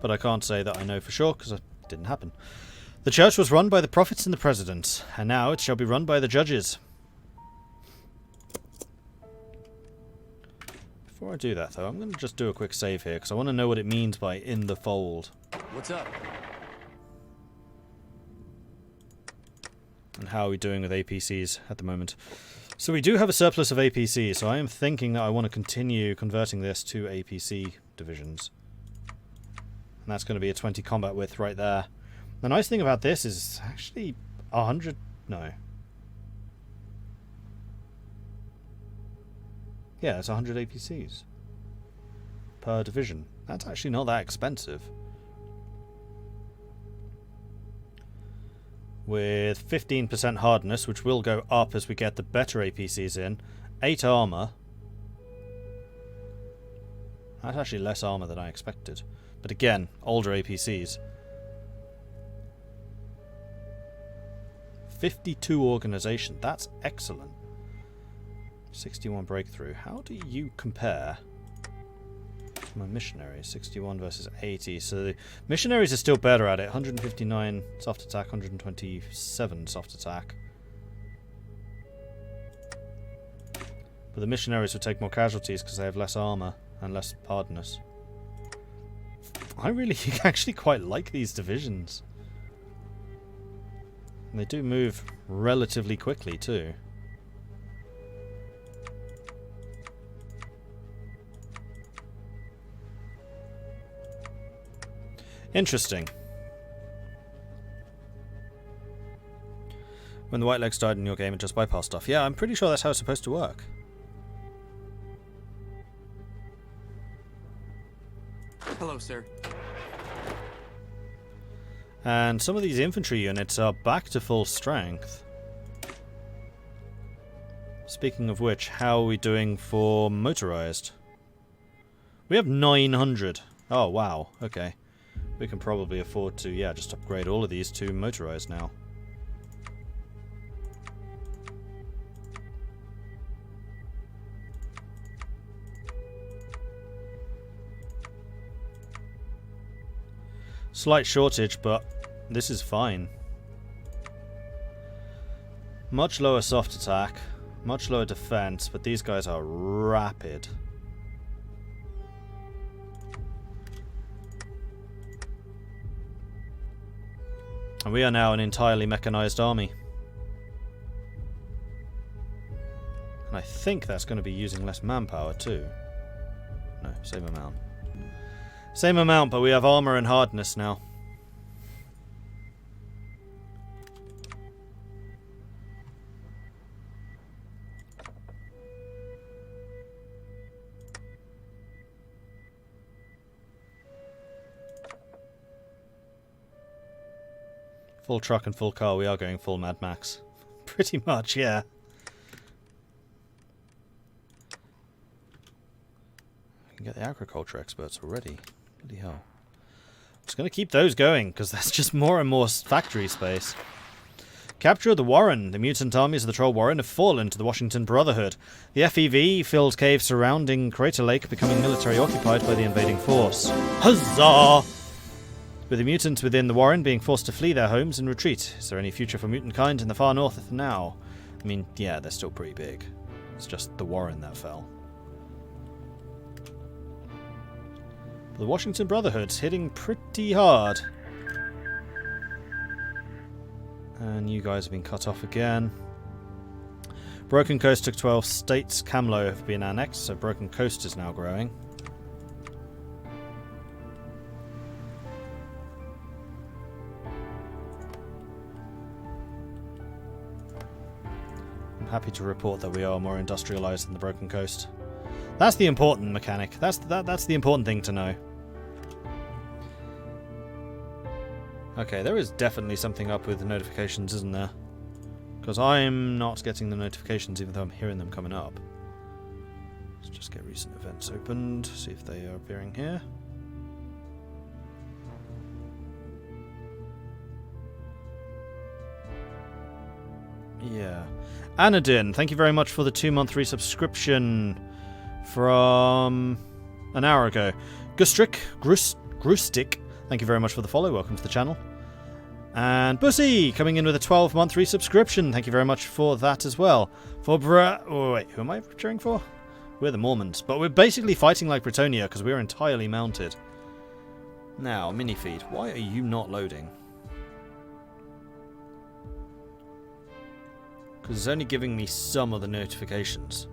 but I can't say that I know for sure because it didn't happen. The church was run by the prophets and the presidents, and now it shall be run by the judges. Before I do that, though, I'm going to just do a quick save here, because I want to know what it means by in the fold. What's up? And how are we doing with APCs at the moment. So we do have a surplus of APCs, so I am thinking that I want to continue converting this to APC divisions. And that's going to be a 20 combat width right there. The nice thing about this is actually 100... no. Yeah, it's 100 APCs per division. That's actually not that expensive. With 15% hardness, which will go up as we get the better APCs in. 8 armor. That's actually less armor than I expected. But again, older APCs. 52 organization. That's excellent. 61 breakthrough. How do you compare to my missionaries? 61 versus 80. So the missionaries are still better at it. 159 soft attack, 127 soft attack. But the missionaries would take more casualties because they have less armor and less hardness. I really actually quite like these divisions. And they do move relatively quickly too. Interesting. When the white legs died in your game, it just bypassed stuff. Yeah, I'm pretty sure that's how it's supposed to work. Hello, sir. And some of these infantry units are back to full strength. Speaking of which, how are we doing for motorized? We have 900. Oh, wow. Okay. We can probably afford to, yeah, just upgrade all of these to motorized now. Slight shortage, but this is fine. Much lower soft attack, much lower defense, but these guys are rapid. And we are now an entirely mechanized army. And I think that's going to be using less manpower too. No, same amount. Same amount, but we have armor and hardness now. Full truck and full car, we are going full Mad Max. Pretty much, yeah. We can get the agriculture experts already. Bloody hell. I'm just going to keep those going, because that's just more and more factory space. Capture of the Warren. The mutant armies of the Troll Warren have fallen to the Washington Brotherhood. The FEV filled caves surrounding Crater Lake becoming military occupied by the invading force. Huzzah! With the mutants within the Warren being forced to flee their homes and retreat. Is there any future for mutant kind in the far north now? I mean, yeah, they're still pretty big. It's just the Warren that fell. The Washington Brotherhood's hitting pretty hard. And you guys have been cut off again. Broken Coast took 12 states. Camlo have been annexed, so Broken Coast is now growing. Happy to report that we are more industrialized than the Broken Coast. That's the important mechanic. That's the important thing to know. Okay, there is definitely something up with the notifications, isn't there? Because I'm not getting the notifications even though I'm hearing them coming up. Let's just get recent events opened, see if they are appearing here. Yeah. Anadin, thank you very much for the 2-month resubscription from an hour ago. Grustik, thank you very much for the follow. Welcome to the channel. And Bussy coming in with a 12-month resubscription. Thank you very much for that as well. For oh, wait, who am I cheering for? We're the Mormons, but we're basically fighting like Bretonia because we're entirely mounted. Now, mini feed, why are you not loading? Because it's only giving me some of the notifications.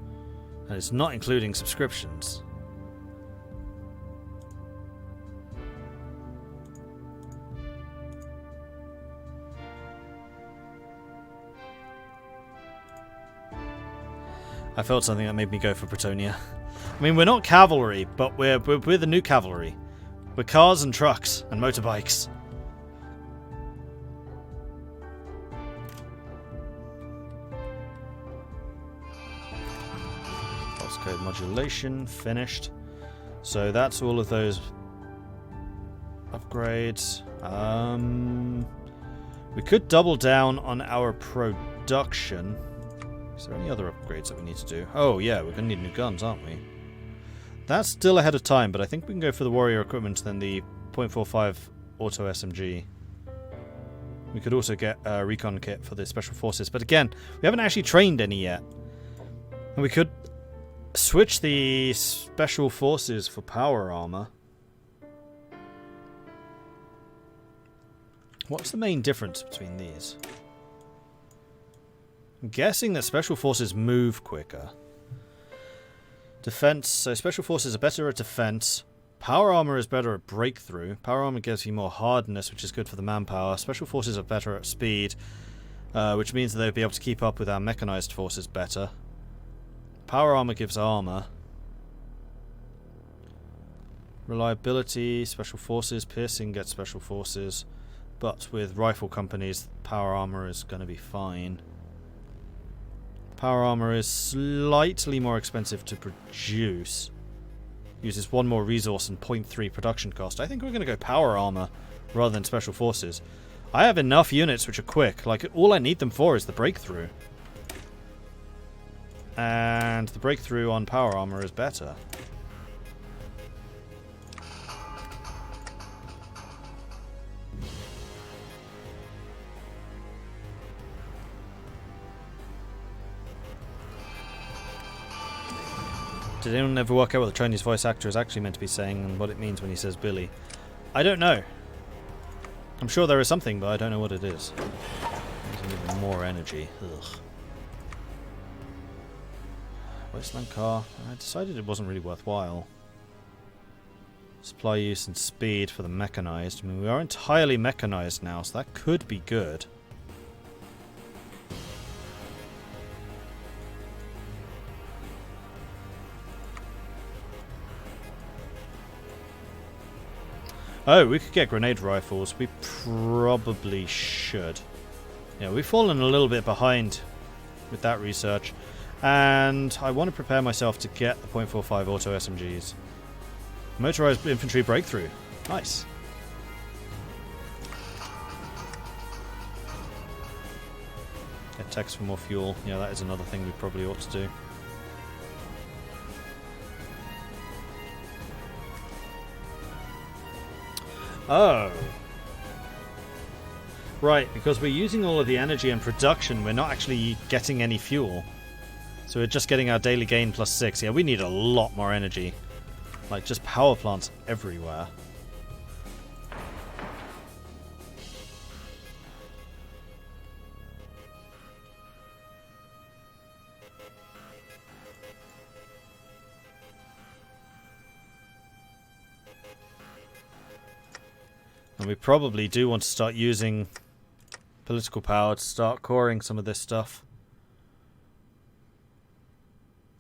And it's not including subscriptions. I felt something that made me go for Bretonia. I mean, we're not cavalry, but we're the new cavalry. We're cars and trucks and motorbikes. Pulse code modulation finished. So that's all of those upgrades. We could double down on our production. Is there any other upgrades that we need to do? Oh yeah, we're going to need new guns, aren't we? That's still ahead of time, but I think we can go for the warrior equipment than the .45 auto SMG. We could also get a recon kit for the special forces, but again, we haven't actually trained any yet. And we could switch the special forces for power armor. What's the main difference between these? I'm guessing that special forces move quicker. Defense, so special forces are better at defense. Power armor is better at breakthrough. Power armor gives you more hardness, which is good for the manpower. Special forces are better at speed, which means that they'll be able to keep up with our mechanized forces better. Power armor gives armor. Reliability, special forces, piercing gets special forces. But with rifle companies, power armor is going to be fine. Power armor is slightly more expensive to produce. Uses 1 more resource and 0.3 production cost. I think we're going to go power armor rather than special forces. I have enough units which are quick. Like, all I need them for is the breakthrough. And the breakthrough on power armor is better. Did anyone ever work out what the Chinese voice actor is actually meant to be saying and what it means when he says Billy? I don't know. I'm sure there is something, but I don't know what it is. Even more energy. Ugh. Wasteland car. I decided it wasn't really worthwhile. Supply use and speed for the mechanized. I mean, we are entirely mechanized now, so that could be good. Oh, we could get grenade rifles. We probably should. Yeah, we've fallen a little bit behind with that research. And I want to prepare myself to get the .45 auto SMGs. Motorized infantry breakthrough. Nice. Get techs for more fuel. Yeah, that is another thing we probably ought to do. Oh. Right, because we're using all of the energy and production, we're not actually getting any fuel. So we're just getting our daily gain plus 6. Yeah, we need a lot more energy. Like, just power plants everywhere. And we probably do want to start using political power to start coring some of this stuff.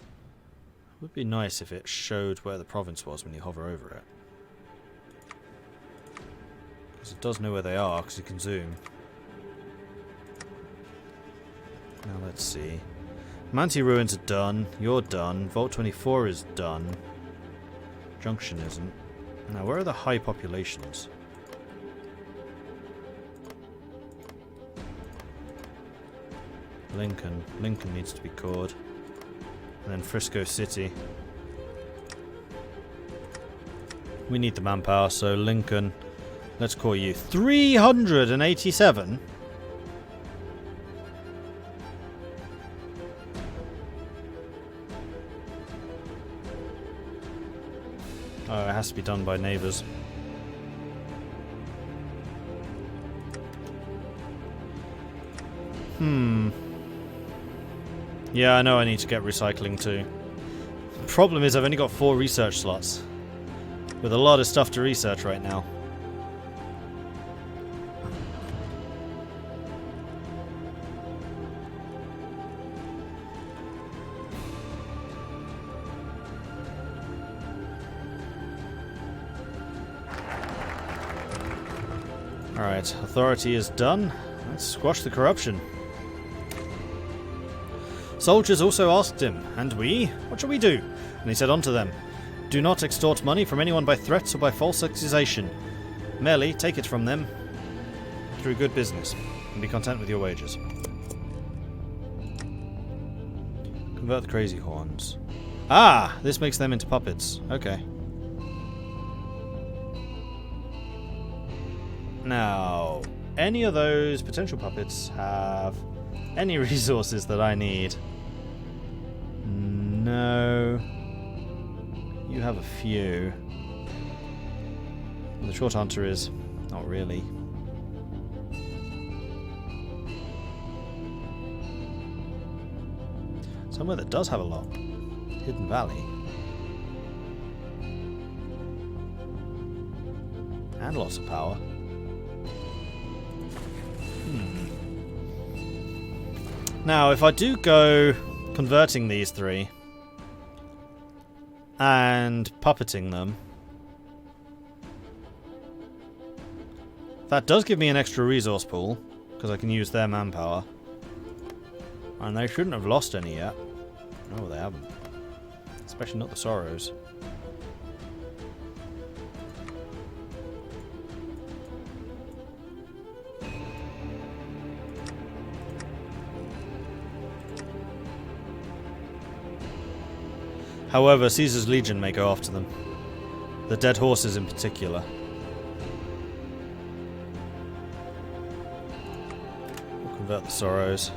It would be nice if it showed where the province was when you hover over it. Because it does know where they are, because you can zoom. Now let's see. Manti Ruins are done. You're done. Vault 24 is done. Junction isn't. Now, where are the high populations? Lincoln. Lincoln needs to be cored. And then Frisco City. We need the manpower, so Lincoln. Let's call you 387. Oh, it has to be done by neighbours. Yeah, I know I need to get recycling too. The problem is I've only got 4 research slots. With a lot of stuff to research right now. Alright, authority is done. Let's squash the corruption. Soldiers also asked him, and we? What shall we do? And he said unto them, do not extort money from anyone by threats or by false accusation. Merely take it from them through good business, and be content with your wages. Convert the crazy horns. Ah! This makes them into puppets. Okay. Now, any of those potential puppets have any resources that I need? No. You have a few. The short answer is, not really. Somewhere that does have a lot. Hidden Valley. And lots of power. Now, if I do go converting these 3 and puppeting them, that does give me an extra resource pool because I can use their manpower, and they shouldn't have lost any yet. No, they haven't, especially not the Sorrows. However, Caesar's Legion may go after them. The dead horses in particular. We'll convert the Sorrows.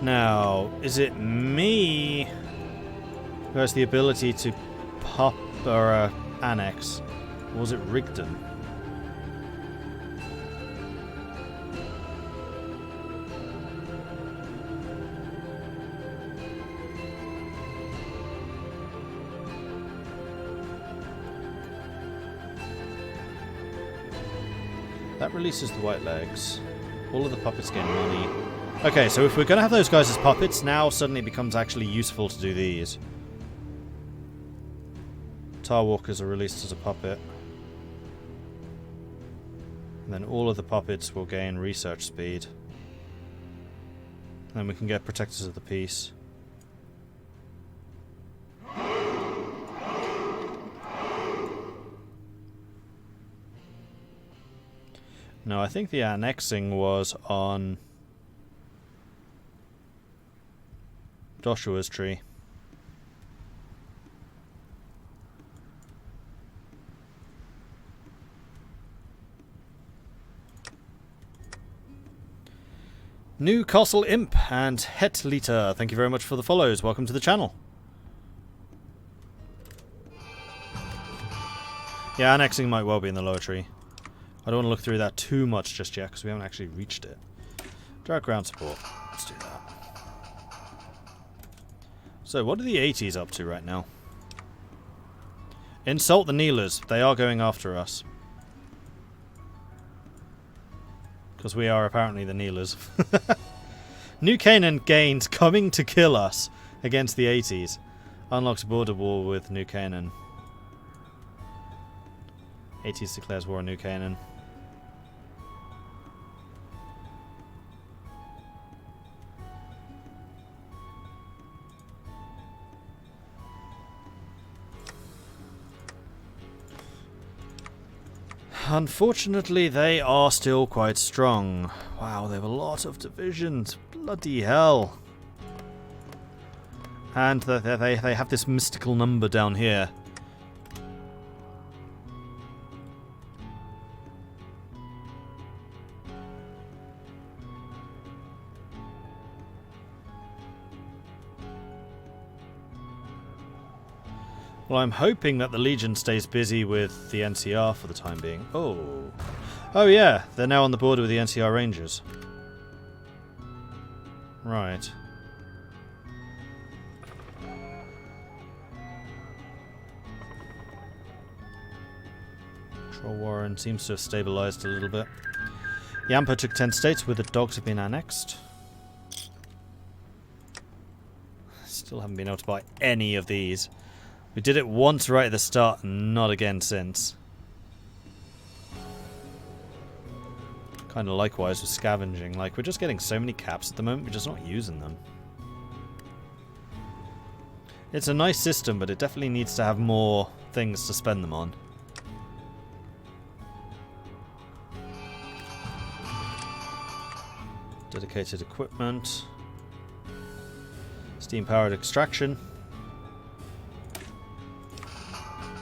Now, is it me who has the ability to pop or annex? Or was it Rigdon? That releases the white legs. All of the puppets gain money. Okay, so if we're going to have those guys as puppets, now suddenly it becomes actually useful to do these. Tar Walkers are released as a puppet. And then all of the puppets will gain research speed. And then we can get Protectors of the Peace. No, I think the annexing was on Joshua's tree. Newcastle Imp and Hetliter, thank you very much for the follows. Welcome to the channel. Yeah, annexing might well be in the lower tree. I don't want to look through that too much just yet, because we haven't actually reached it. Direct ground support. Let's do that. So, what are the 80s up to right now? Insult the Kneelers. They are going after us. Because we are apparently the Kneelers. New Canaan gains coming to kill us against the 80s. Unlocks border war with New Canaan. 80s declares war on New Canaan. Unfortunately, they are still quite strong. Wow, they have a lot of divisions. Bloody hell. And they have this mystical number down here. Well, I'm hoping that the Legion stays busy with the NCR for the time being. Oh. Oh yeah, they're now on the border with the NCR Rangers. Right. Troll Warren seems to have stabilized a little bit. Yampa took 10 states where the dogs have been annexed. Still haven't been able to buy any of these. We did it once right at the start and not again since. Kind of likewise with scavenging. Like, we're just getting so many caps at the moment, we're just not using them. It's a nice system, but it definitely needs to have more things to spend them on. Dedicated equipment. Steam-powered extraction.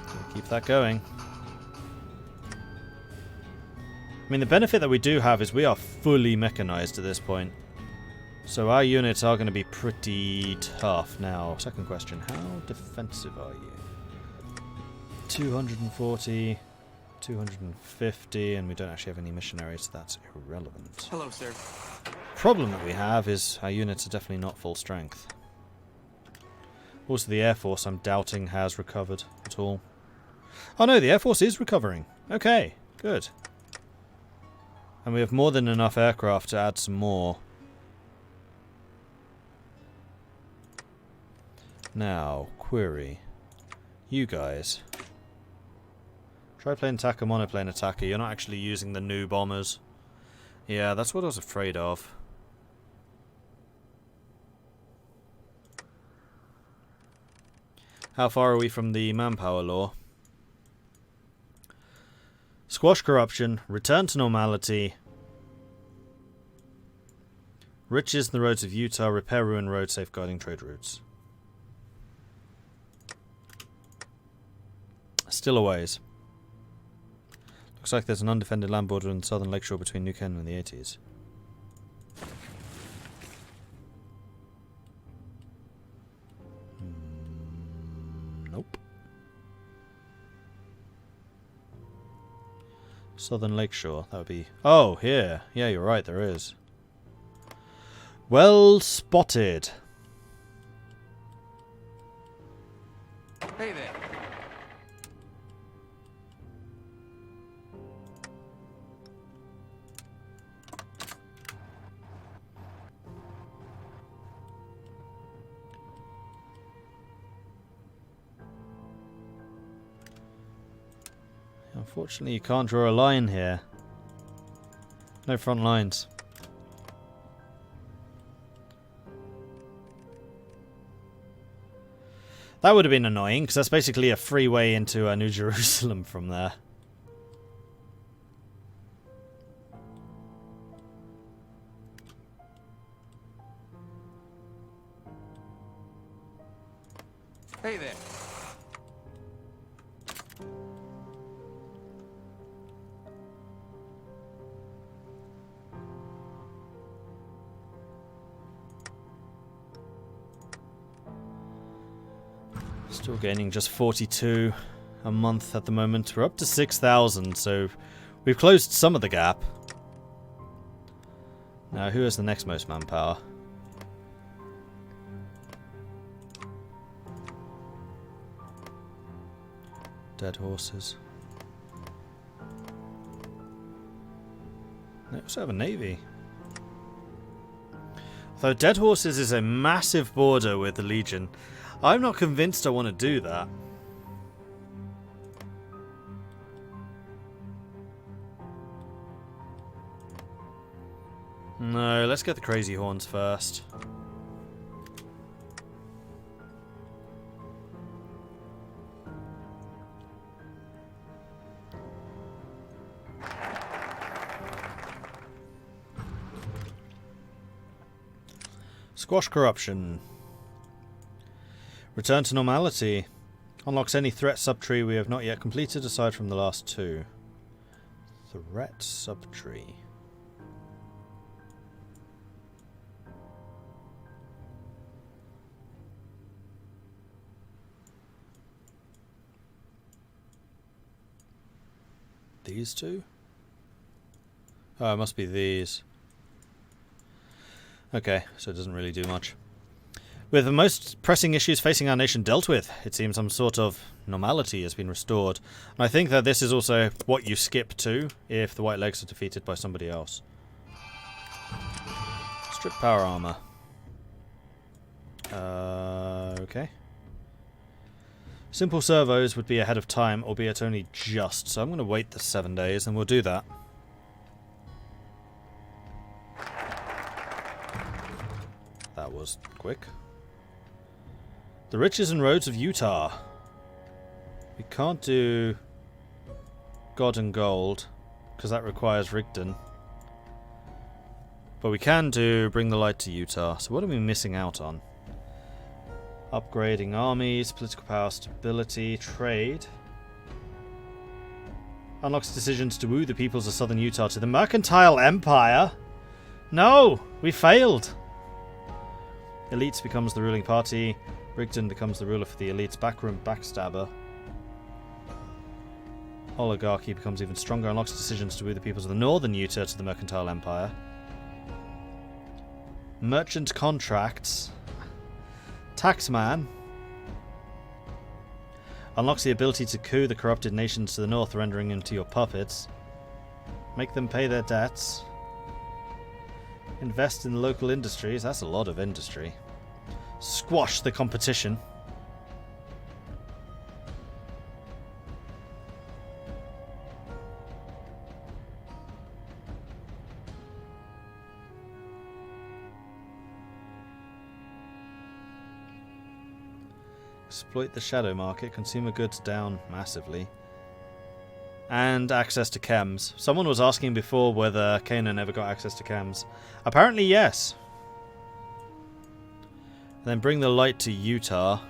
Gonna keep that going. I mean, the benefit that we do have is we are fully mechanized at this point. So our units are going to be pretty tough. Now, second question, how defensive are you? 240, 250, and we don't actually have any missionaries, so that's irrelevant. Hello, sir. Problem that we have is our units are definitely not full strength. Also, the Air Force, I'm doubting, has recovered at all. Oh no, the Air Force is recovering. Okay, good. And we have more than enough aircraft to add some more. Now, query. You guys. Triplane attacker, monoplane attacker. You're not actually using the new bombers. Yeah, that's what I was afraid of. How far are we from the manpower law? Squash corruption, return to normality, riches in the roads of Utah, repair ruined roads, safeguarding trade routes. Still a ways. Looks like there's an undefended land border in the southern lakeshore between New Canaan and the 80s. Nope. Southern Lakeshore, that would be... Oh, here. Yeah, you're right, there is. Well spotted. Hey there. Unfortunately, you can't draw a line here. No front lines. That would have been annoying, because that's basically a freeway into New Jerusalem from there. Hey there. Still gaining just 42 a month at the moment. We're up to 6,000, so we've closed some of the gap. Now, who has the next most manpower? Dead horses. They also have a navy. Though Dead Horses is a massive border with the Legion, I'm not convinced I want to do that. No, let's get the Crazy Horns first. Squash corruption. Return to normality. Unlocks any threat subtree we have not yet completed aside from the last two. Threat subtree. These two? Oh, it must be these. Okay, so it doesn't really do much. With the most pressing issues facing our nation dealt with, it seems some sort of normality has been restored. And I think that this is also what you skip to if the White Legs are defeated by somebody else. Strip power armor. Okay. Simple servos would be ahead of time, albeit only just. So I'm going to wait the 7 days and we'll do that. That was quick. The riches and roads of Utah. We can't do God and Gold, because that requires Rigdon. But we can do Bring the Light to Utah. So what are we missing out on? Upgrading armies, political power, stability, trade. Unlocks decisions to woo the peoples of southern Utah to the Mercantile Empire. No! We failed! Elites becomes the ruling party. Rigdon becomes the ruler for the elites. Backroom backstabber. Oligarchy becomes even stronger. Unlocks decisions to woo the peoples of the northern Utah to the Mercantile Empire. Merchant contracts. Taxman. Unlocks the ability to coup the corrupted nations to the north, rendering them to your puppets. Make them pay their debts. Invest in local industries. That's a lot of industry. Squash the competition. Exploit the shadow market. Consumer goods down massively. And access to chems. Someone was asking before whether Canaan ever got access to chems. Apparently yes. And then Bring the Light to Utah.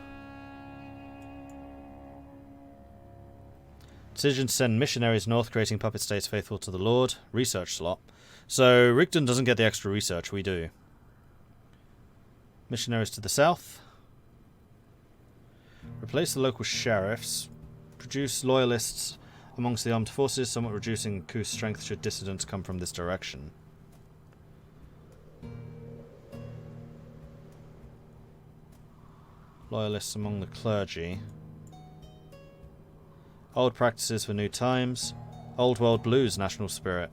Decision to send missionaries north, creating puppet states faithful to the Lord. Research slot. So Rigdon doesn't get the extra research, we do. Missionaries to the south. Replace the local sheriffs. Produce loyalists amongst the armed forces, somewhat reducing coup strength should dissidents come from this direction. Loyalists among the clergy. Old practices for new times. Old world blues, national spirit.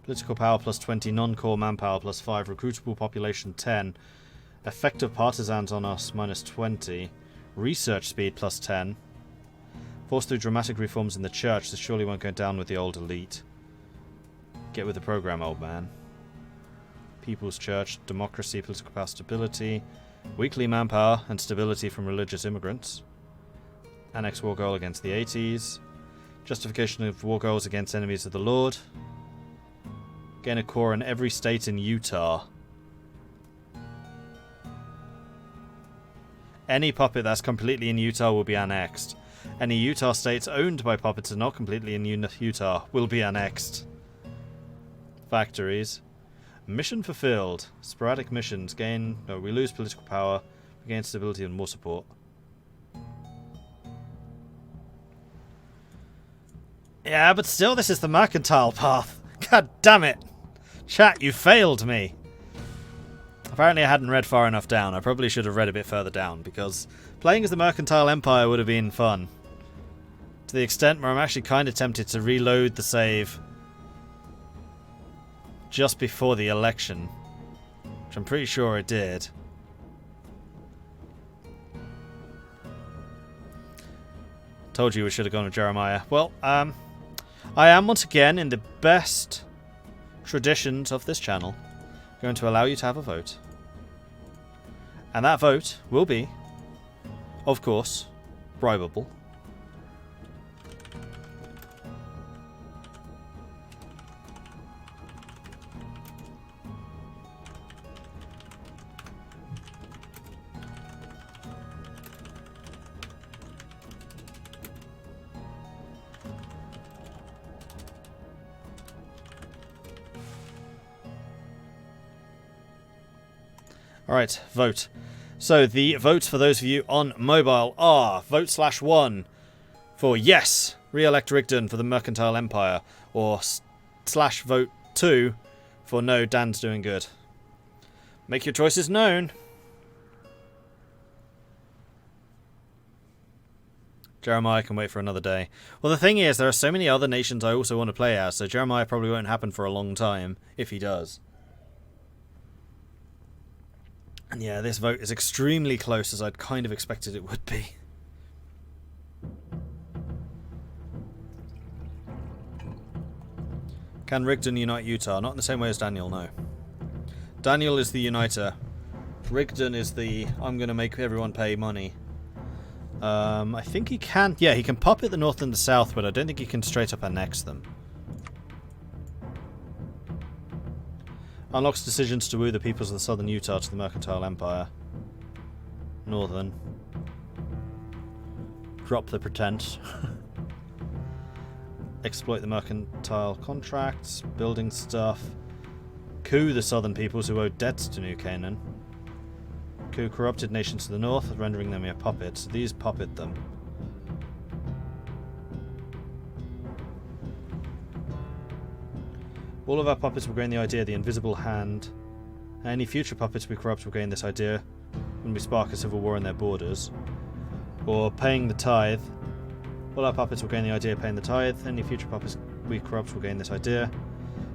Political power plus 20, non-core manpower plus 5, recruitable population 10. Effective partisans on us minus 20. Research speed plus 10. Forced through dramatic reforms in the church, this surely won't go down with the old elite. Get with the program, old man. People's Church, democracy, political power, stability, weekly manpower and stability from religious immigrants. Annex war goal against the 80s. Justification of war goals against enemies of the Lord. Gain a core in every state in Utah. Any puppet that's completely in Utah will be annexed. Any Utah states owned by puppets and not completely in Utah will be annexed. Factories. Mission fulfilled. Sporadic missions. Gain... No, we lose political power. We gain stability and more support. Yeah, but still this is the mercantile path. God damn it. Chat, you failed me. Apparently I hadn't read far enough down. I probably should have read a bit further down, because playing as the Mercantile Empire would have been fun. To the extent where I'm actually kind of tempted to reload the save just before the election, which I'm pretty sure it did. Told you we should have gone with Jeremiah. Well, I am once again, in the best traditions of this channel, going to allow you to have a vote. And that vote will be, of course, bribable. Alright, vote. So the votes for those of you on mobile are vote/1 for yes, Re-elect Rigdon for the Mercantile Empire. Or slash vote 2 for no, Dan's doing good. Make your choices known. Jeremiah can wait for another day. Well, the thing is, there are so many other nations I also want to play as, so Jeremiah probably won't happen for a long time, if he does. And yeah, this vote is extremely close, as I'd kind of expected it would be. Can Rigdon unite Utah? Not in the same way as Daniel, no. Daniel is the uniter. Rigdon is the, I'm going to make everyone pay money. I think he can... Yeah, he can puppet the north and the south, but I don't think he can straight up annex them. Unlocks decisions to woo the peoples of the southern Utah to the Mercantile Empire. Northern. Drop the pretense. Exploit the mercantile contracts. Building stuff. Coup the southern peoples who owe debts to New Canaan. Coup corrupted nations to the north, rendering them mere puppets. These puppet them. All of our puppets will gain the idea of the invisible hand. Any future puppets we corrupt will gain this idea when we spark a civil war in their borders. Or paying the tithe. All our puppets will gain the idea of paying the tithe. Any future puppets we corrupt will gain this idea.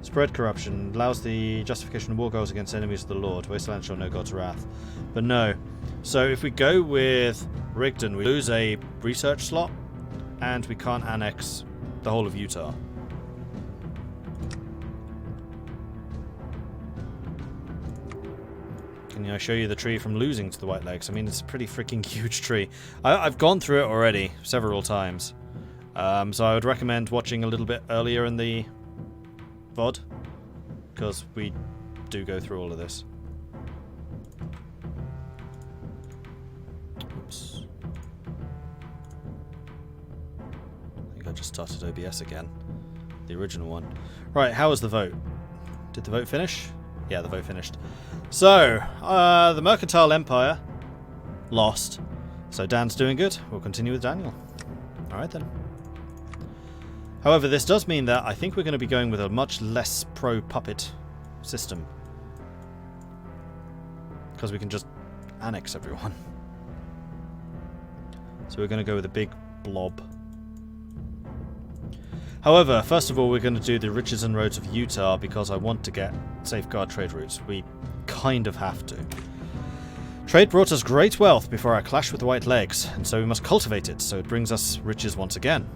Spread corruption. Allows the justification of war goals against enemies of the Lord. Wasteland shall know God's wrath. But no. So if we go with Rigdon, we lose a research slot, and we can't annex the whole of Utah. Can I show you the tree from losing to the White Legs? I mean, it's a pretty freaking huge tree. I've gone through it already several times. So I would recommend watching a little bit earlier in the VOD, because we do go through all of this. Oops. I think I just started OBS again. The original one. Right, how was the vote? Did the vote finish? Yeah, the vote finished. So, the Mercantile Empire lost. So Dan's doing good. We'll continue with Daniel. Alright then. However, this does mean that I think we're going to be going with a much less pro-puppet system. Because we can just annex everyone. So we're going to go with a big blob. However, first of all, we're going to do the riches and roads of Utah because I want to get safeguard trade routes. We kind of have to. Trade brought us great wealth before our clash with the White Legs, and so we must cultivate it so it brings us riches once again.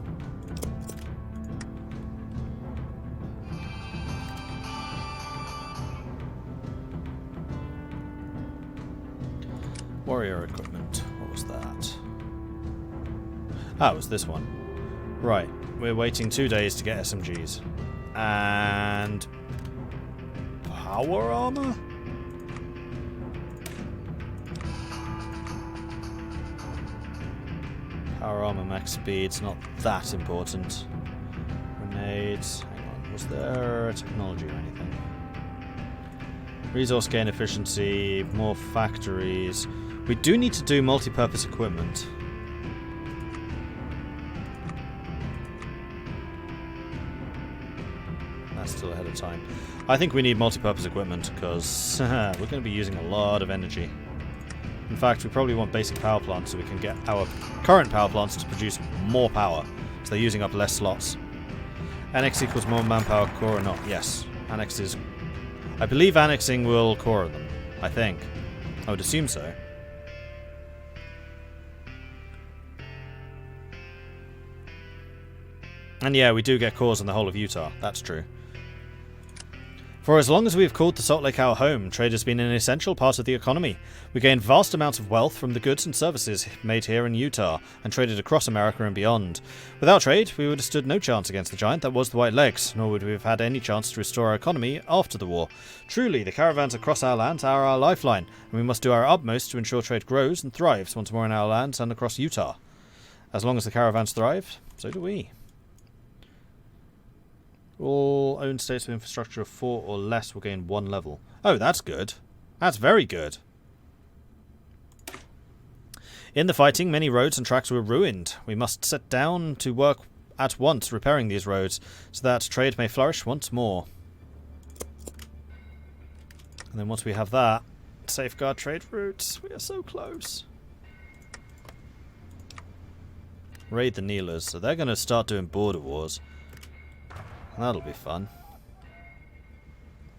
Warrior equipment. What was that? Ah, it was this one. Right. We're waiting 2 days to get SMGs. And... power armor? Power armor max speed's not that important. Grenades. Hang on. Was there technology or anything? Resource gain efficiency. More factories. We do need to do multi-purpose equipment. Still ahead of time. I think we need multi-purpose equipment because we're going to be using a lot of energy. In fact, we probably want basic power plants so we can get our current power plants to produce more power, so they're using up less slots. Annex equals more manpower, core or not? Yes. Annex is... I believe annexing will core them. I think. I would assume so. And yeah, we do get cores in the whole of Utah. That's true. For as long as we have called the Salt Lake our home, trade has been an essential part of the economy. We gained vast amounts of wealth from the goods and services made here in Utah, and traded across America and beyond. Without trade, we would have stood no chance against the giant that was the White Legs, nor would we have had any chance to restore our economy after the war. Truly, the caravans across our lands are our lifeline, and we must do our utmost to ensure trade grows and thrives once more in our lands and across Utah. As long as the caravans thrive, so do we. All owned states with infrastructure of 4 or less will gain 1 level. Oh, that's good. That's very good. In the fighting, many roads and tracks were ruined. We must set down to work at once repairing these roads, so that trade may flourish once more. And then once we have that, safeguard trade routes. We are so close. Raid the Kneelers. So they're going to start doing border wars. That'll be fun.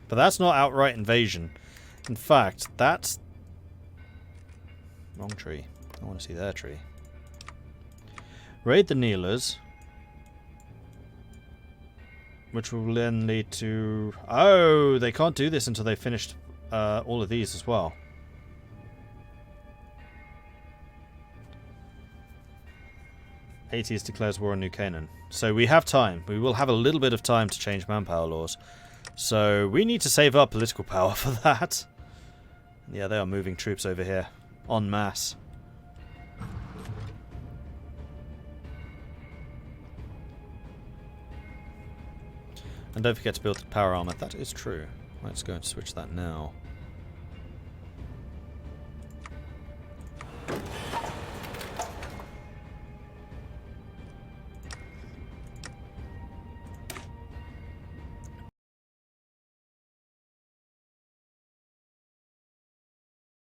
But that's not outright invasion. In fact, that's... Wrong tree. I want to see their tree. Raid the Kneelers. Which will then lead to... Oh, they can't do this until they've finished all of these as well. Hades declares war on New Canaan. So we have time. We will have a little bit of time to change manpower laws. So we need to save up political power for that. Yeah, they are moving troops over here. En masse. And don't forget to build the power armor. That is true. Let's go and switch that now.